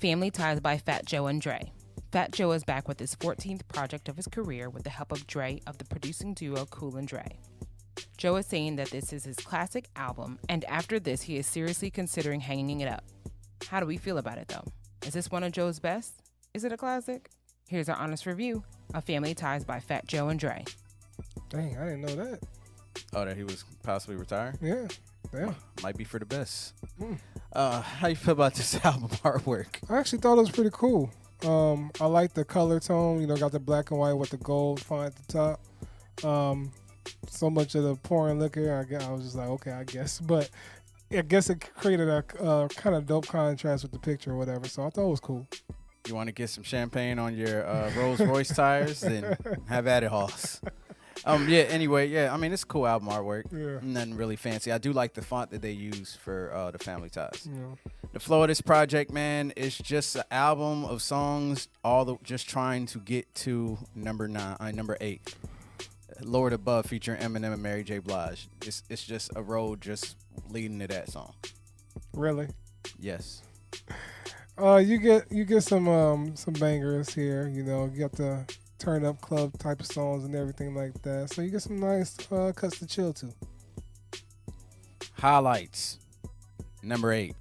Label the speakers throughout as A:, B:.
A: Family Ties by Fat Joe and Dre. Fat Joe is back with his 14th project of his career with the help of Dre of the producing duo Cool and Dre. Joe is saying that this is his classic album, and after this, he is seriously considering hanging it up. How do we feel about it, though? Is this one of Joe's best? Is it a classic? Here's our honest review of Family Ties by Fat Joe and Dre.
B: Dang, I didn't know that.
C: Oh, that he was possibly retiring?
B: Yeah.
C: Might be for the best. How you feel about this album artwork?
B: I actually thought it was pretty cool. I like the color tone. Got the black and white with the gold font at the top. So much of the pouring liquor, I was just like, okay, I guess. But I guess it created a kind of dope contrast with the picture or whatever. So I thought it was cool.
C: You want to get some champagne on your Rolls Royce tires? Then have at it, Hoss. Anyway, I mean, it's a cool album artwork.
B: Yeah.
C: Nothing really fancy. I do like the font that they use for the Family Ties.
B: Yeah.
C: The flow of this project, man, is just an album of songs, just trying to get to number 8. Lord Above featuring Eminem and Mary J. Blige. It's just a road just leading to that song.
B: Really?
C: Yes.
B: You get some bangers here. You got the turn up club type of songs and everything like that. So you get some nice cuts to chill to.
C: Highlights. Number 8.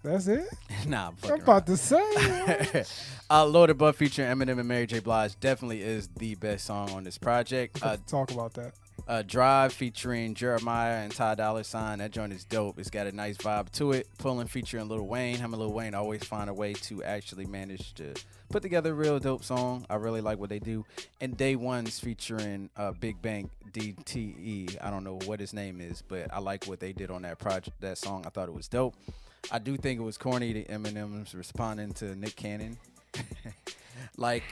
B: That's it?
C: Nah,
B: I'm about to say.
C: Lord Above featuring Eminem and Mary J. Blige definitely is the best song on this project.
B: Talk about that.
C: Drive featuring Jeremiah and Ty Dolla $ign. That joint is dope. It's got a nice vibe to it. Pulling featuring Lil Wayne. Him and Lil Wayne always find a way to actually manage to put together a real dope song. I really like what they do. And Day One's featuring Big Bang DTE. I don't know what his name is, but I like what they did on that project, that song. I thought it was dope. I do think it was corny that Eminem's responding to Nick Cannon. Like,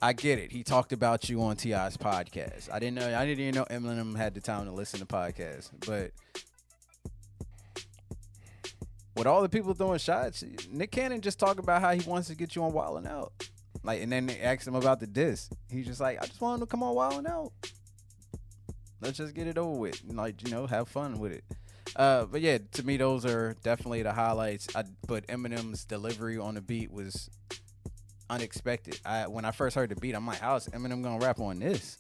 C: I get it. He talked about you on T.I.'s podcast. I didn't even know Eminem had the time to listen to podcasts. But with all the people throwing shots, Nick Cannon just talked about how he wants to get you on Wildin' Out. Like, and then they asked him about the diss. He's just like, I just want him to come on Wildin' Out. Let's just get it over with. Have fun with it. But yeah, to me, those are definitely the highlights. But Eminem's delivery on the beat was unexpected. When I first heard the beat, I'm like, how is Eminem gonna rap on this?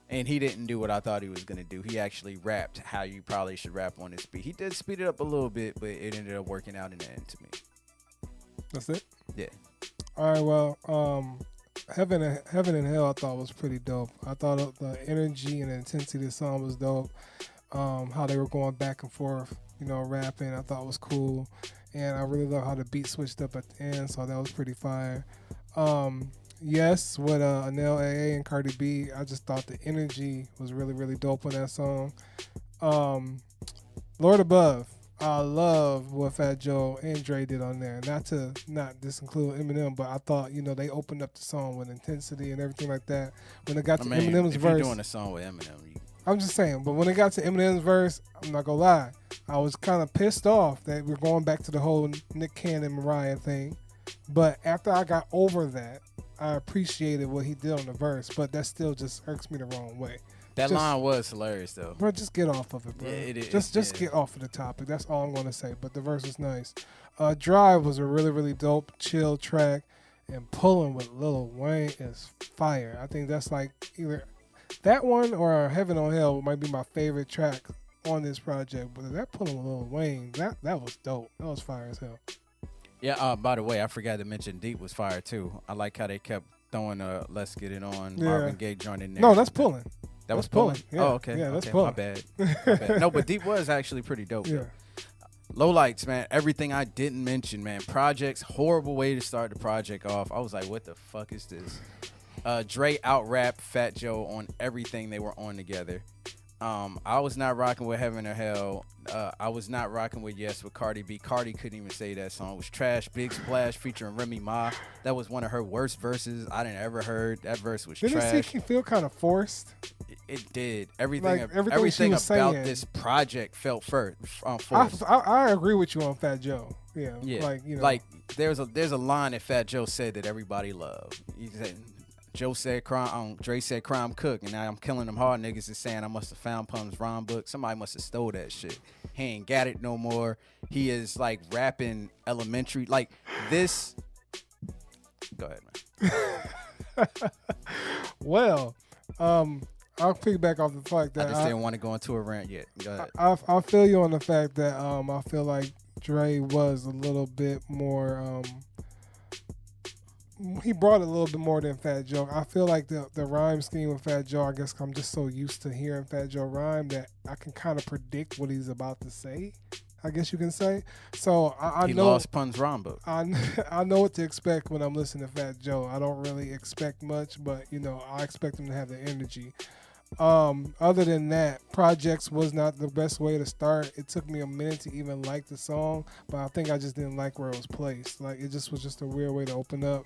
C: And he didn't do what I thought he was gonna do. He actually rapped how you probably should rap on this beat. He did speed it up a little bit, but it ended up working out in the end to me.
B: That's it?
C: Yeah.
B: All right, well, Heaven and Hell I thought was pretty dope. I thought the energy and the intensity of the song was dope. How they were going back and forth, rapping, I thought was cool. And I really love how the beat switched up at the end, so that was pretty fire. Yes, with Anel AA and Cardi B, I just thought the energy was really, really dope on that song. Lord Above, I love what Fat Joe and Dre did on there. Not to disinclude Eminem, but I thought, they opened up the song with intensity and everything like that. When it got to Eminem's
C: if
B: verse,
C: you're doing a song with Eminem,
B: I'm just saying, but when it got to Eminem's verse, I'm not gonna lie, I was kind of pissed off that we're going back to the whole Nick Cannon Mariah thing. But after I got over that, I appreciated what he did on the verse, but that still just irks me the wrong way.
C: That line was hilarious, though.
B: Bro, just get off of it, bro.
C: Yeah, it is.
B: Just get off of the topic. That's all I'm gonna say. But the verse is nice. Drive was a really, really dope, chill track, and Pulling with Lil Wayne is fire. I think that's like either that one or Heaven on Hell might be my favorite track on this project. But that Pulling with Lil Wayne, that was dope. That was fire as hell.
C: Yeah, by the way, I forgot to mention Deep was fire, too. I like how they kept throwing Let's Get It On, Marvin Gaye joint in there.
B: No, that's Pulling.
C: That was Pulling?
B: Yeah.
C: Oh, okay.
B: Yeah, that's
C: Pulling.
B: Pulling.
C: My bad. No, but Deep was actually pretty dope.
B: Yeah.
C: Lowlights, man. Everything I didn't mention, man. Projects, horrible way to start the project off. I was like, what the fuck is this? Dre out-rapped Fat Joe on everything they were on together. I was not rocking with Heaven or Hell. I was not rocking with Yes with Cardi B. Cardi couldn't even say that song. It was trash. Big Splash featuring Remy Ma. That was one of her worst verses I didn't ever heard. That verse was trash.
B: Didn't it feel kind of forced?
C: It did. Everything
B: everything
C: about
B: saying,
C: this project felt forced.
B: I agree with you on Fat Joe. Yeah.
C: Like there's a line that Fat Joe said that everybody loved. He said, Dre said crime cook, and now I'm killing them hard niggas is saying I must have found Pun's rhyme book. Somebody must have stole that shit. He ain't got it no more. He is like rapping elementary. Like this. Go ahead, man.
B: Well, I'll piggyback off the fact that
C: I just didn't want to go into a rant yet. Go ahead.
B: I feel you on the fact that I feel like Dre was a little bit more. He brought a little bit more than Fat Joe. I feel like the rhyme scheme of Fat Joe, I guess I'm just so used to hearing Fat Joe rhyme that I can kind of predict what he's about to say, I guess you can say. So I
C: he
B: know
C: lost Pun's rhyme book.
B: I know what to expect when I'm listening to Fat Joe. I don't really expect much, but I expect him to have the energy. Other than that, Projects was not the best way to start. It took me a minute to even like the song, but I think I just didn't like where it was placed. Like, it just was just a weird way to open up.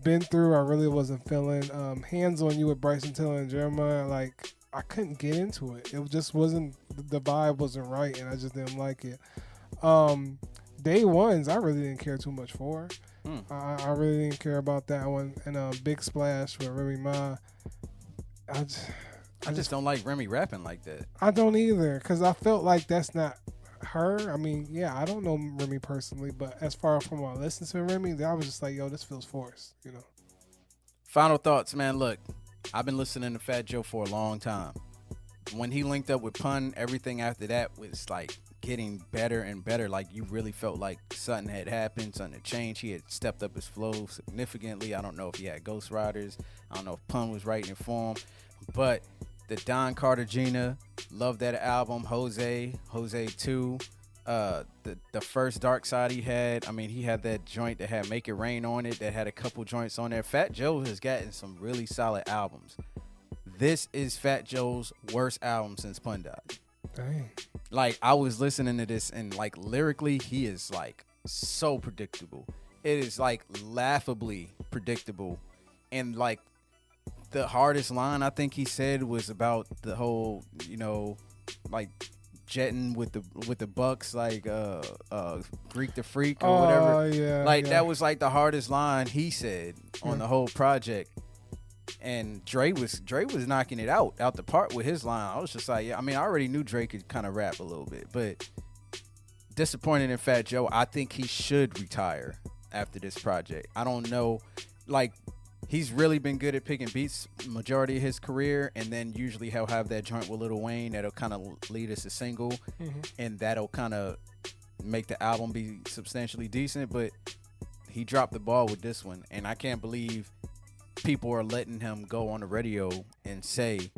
B: Been Through, I really wasn't feeling. Hands on You with Bryson Tiller and Jeremiah, like, I couldn't get into it. It just wasn't, the vibe wasn't right, and I just didn't like it. Day Ones, I really didn't care too much for. I really didn't care about that one. And Big Splash with Remy Ma,
C: I just don't like Remy rapping like that.
B: I don't either, because I felt like that's not her. I mean, yeah, I don't know Remy personally, but as far from when I listened to Remy, I was just like, yo, this feels forced,
C: Final thoughts, man. Look, I've been listening to Fat Joe for a long time. When he linked up with Pun, everything after that was like getting better and better. Like, you really felt like something had happened, something had changed. He had stepped up his flow significantly. I don't know if he had ghostwriters. I don't know if Pun was writing it for him, but the Don Cartagena, love that album. Jose 2, the first Dark Side he had. I mean, he had that joint that had Make It Rain on it, that had a couple joints on there. Fat Joe has gotten some really solid albums. This is Fat Joe's worst album since Pun died.
B: Dang.
C: Like, I was listening to this, and like lyrically, he is like so predictable. It is like laughably predictable, and like, the hardest line I think he said was about the whole, like jetting with the Bucks, like Greek the Freak or whatever.
B: Yeah,
C: like that was like the hardest line he said on the whole project. And Dre was knocking it out the park with his line. I was just like, yeah, I mean, I already knew Dre could kind of rap a little bit, but disappointed in Fat Joe. I think he should retire after this project. I don't know, like, he's really been good at picking beats majority of his career, and then usually he'll have that joint with Lil Wayne that'll kind of lead as a single, and that'll kind of make the album be substantially decent. But he dropped the ball with this one, and I can't believe people are letting him go on the radio and say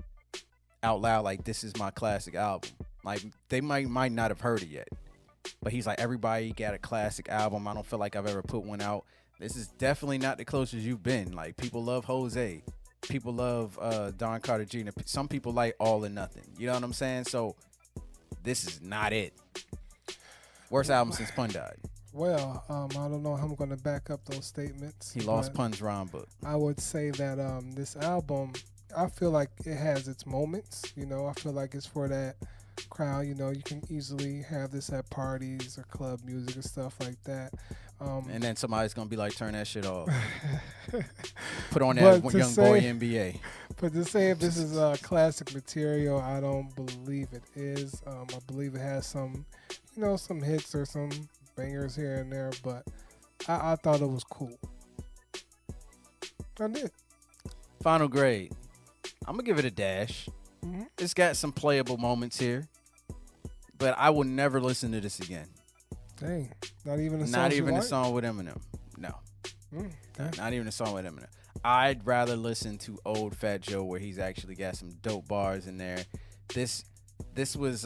C: out loud, like, this is my classic album. Like, they might not have heard it yet, but he's like, everybody got a classic album. I don't feel like I've ever put one out. This is definitely not the closest you've been. Like, people love Jose. People love Don Cartagena. Some people like All or Nothing. You know what I'm saying? So this is not it. Worst album since Pun died.
B: Well, I don't know how I'm going to back up those statements.
C: He lost Pun's rhyme book.
B: I would say that this album, I feel like it has its moments. I feel like it's for that crowd. You can easily have this at parties or club music and stuff like that.
C: And then somebody's going to be like, turn that shit off. Put on that Young Boy NBA.
B: But to say if this is classic material, I don't believe it is. I believe it has some, some hits or some bangers here and there, but I thought it was cool. I did.
C: Final grade. I'm going to give it a dash. Mm-hmm. It's got some playable moments here, but I will never listen to this again.
B: Dang. Not even a song.
C: Not even a song with Eminem. No. Not even a song with Eminem. I'd rather listen to old Fat Joe where he's actually got some dope bars in there. This was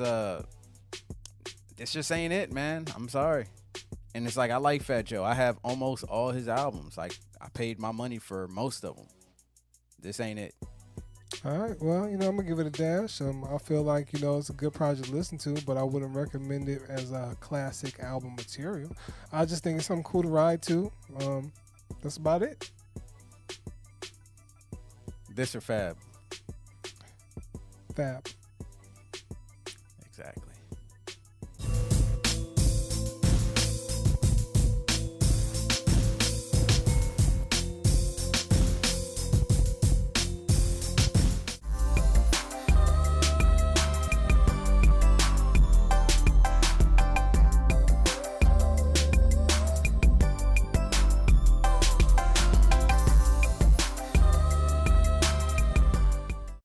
C: this just ain't it, man. I'm sorry. And it's like, I like Fat Joe. I have almost all his albums. Like, I paid my money for most of them. This ain't it.
B: All right, well, I'm going to give it a dash. I feel like, it's a good project to listen to, but I wouldn't recommend it as a classic album material. I just think it's something cool to ride to. That's about it.
C: This or Fab?
B: Fab.